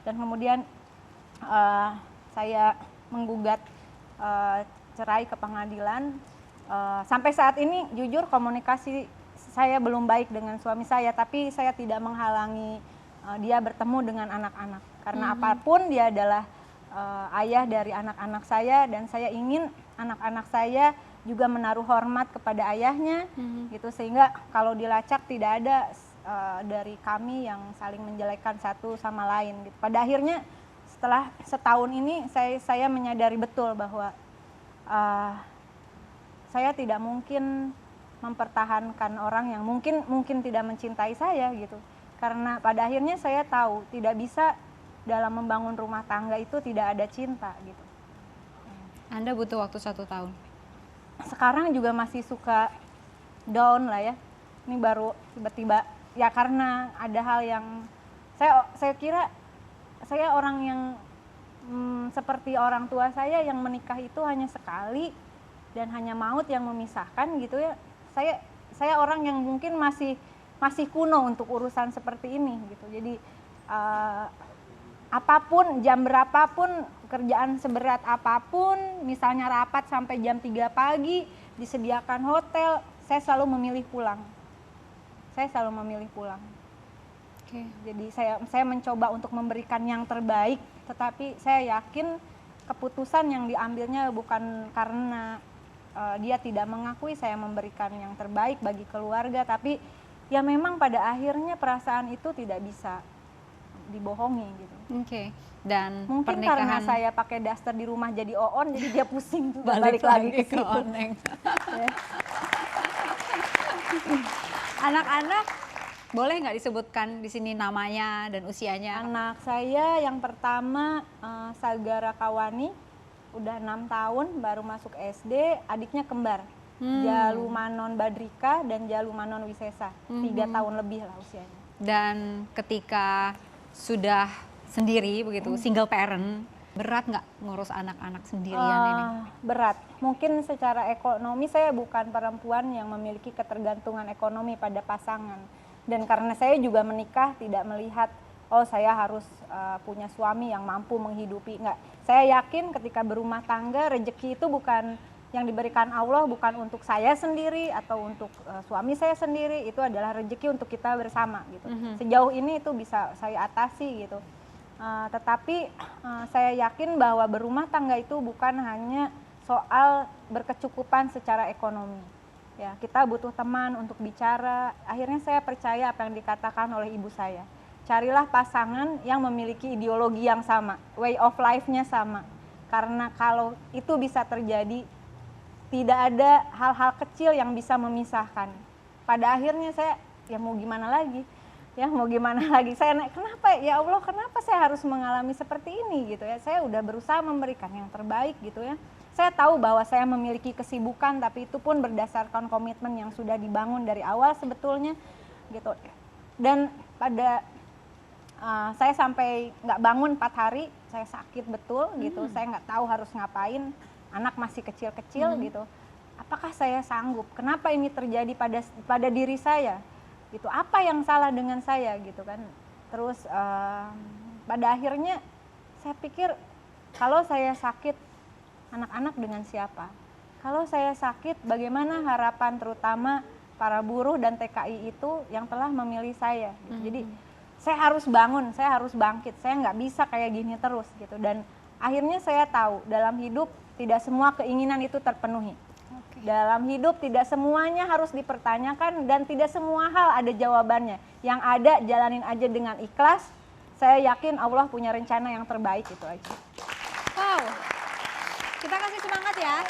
dan kemudian saya menggugat cerai ke pengadilan. Sampai saat ini jujur komunikasi saya belum baik dengan suami saya, tapi saya tidak menghalangi dia bertemu dengan anak-anak karena apapun dia adalah ayah dari anak-anak saya, dan saya ingin anak-anak saya juga menaruh hormat kepada ayahnya gitu, sehingga kalau dilacak tidak ada dari kami yang saling menjelekkan satu sama lain gitu. Pada akhirnya setelah setahun ini saya menyadari betul bahwa saya tidak mungkin mempertahankan orang yang mungkin tidak mencintai saya gitu. Karena pada akhirnya saya tahu tidak bisa dalam membangun rumah tangga itu tidak ada cinta gitu. Anda butuh waktu 1 tahun. Sekarang juga masih suka down lah ya. Ini baru tiba-tiba ya karena ada hal yang saya kira saya orang yang seperti orang tua saya yang menikah itu hanya sekali dan hanya maut yang memisahkan gitu ya. Saya orang yang mungkin masih kuno untuk urusan seperti ini gitu. Jadi apapun, jam berapapun, kerjaan seberat apapun, misalnya rapat sampai jam 3 pagi, disediakan hotel, saya selalu memilih pulang. Oke. Jadi saya mencoba untuk memberikan yang terbaik, tetapi saya yakin keputusan yang diambilnya bukan karena dia tidak mengakui saya memberikan yang terbaik bagi keluarga, tapi ya memang pada akhirnya perasaan itu tidak bisa dibohongi gitu. Oke. Dan Mungkin pernikahan karena saya pakai daster di rumah jadi oon, jadi dia pusing tuh balik lagi ke ke situ. oneng. Ya. Anak-anak boleh nggak disebutkan di sini namanya dan usianya? Anak saya yang pertama Sagara Kawani, udah 6 tahun, baru masuk SD, adiknya kembar. Jalumanon Badrika dan Jalumanon Wisesa, 3 tahun lebih lah usianya. Dan ketika sudah sendiri begitu, single parent, berat nggak ngurus anak-anak sendirian ini? Berat. Mungkin secara ekonomi saya bukan perempuan yang memiliki ketergantungan ekonomi pada pasangan. Dan karena saya juga menikah tidak melihat, oh saya harus punya suami yang mampu menghidupi. Enggak. Saya yakin ketika berumah tangga, rezeki itu bukan yang diberikan Allah, bukan untuk saya sendiri atau untuk suami saya sendiri, itu adalah rezeki untuk kita bersama gitu. Sejauh ini itu bisa saya atasi gitu. Tetapi saya yakin bahwa berumah tangga itu bukan hanya soal berkecukupan secara ekonomi. Ya, kita butuh teman untuk bicara. Akhirnya saya percaya apa yang dikatakan oleh ibu saya. Carilah pasangan yang memiliki ideologi yang sama, way of life-nya sama. Karena kalau itu bisa terjadi, tidak ada hal-hal kecil yang bisa memisahkan. Pada akhirnya saya, ya mau gimana lagi? Saya kenapa ya Allah, kenapa saya harus mengalami seperti ini gitu ya? Saya udah berusaha memberikan yang terbaik gitu ya. Saya tahu bahwa saya memiliki kesibukan, tapi itu pun berdasarkan komitmen yang sudah dibangun dari awal sebetulnya gitu. Dan pada saya sampai nggak bangun 4 hari, saya sakit betul gitu. Saya nggak tahu harus ngapain, anak masih kecil-kecil gitu. Apakah saya sanggup? Kenapa ini terjadi pada diri saya? Gitu. Apa yang salah dengan saya gitu kan? Terus pada akhirnya saya pikir, kalau saya sakit, anak-anak dengan siapa? Kalau saya sakit, bagaimana harapan terutama para buruh dan TKI itu yang telah memilih saya gitu. Jadi saya harus bangun, saya harus bangkit, saya nggak bisa kayak gini terus gitu. Dan akhirnya saya tahu dalam hidup tidak semua keinginan itu terpenuhi. Dalam hidup tidak semuanya harus dipertanyakan dan tidak semua hal ada jawabannya. Yang ada jalanin aja dengan ikhlas. Saya yakin Allah punya rencana yang terbaik, itu aja. Wow, kita kasih semangat ya.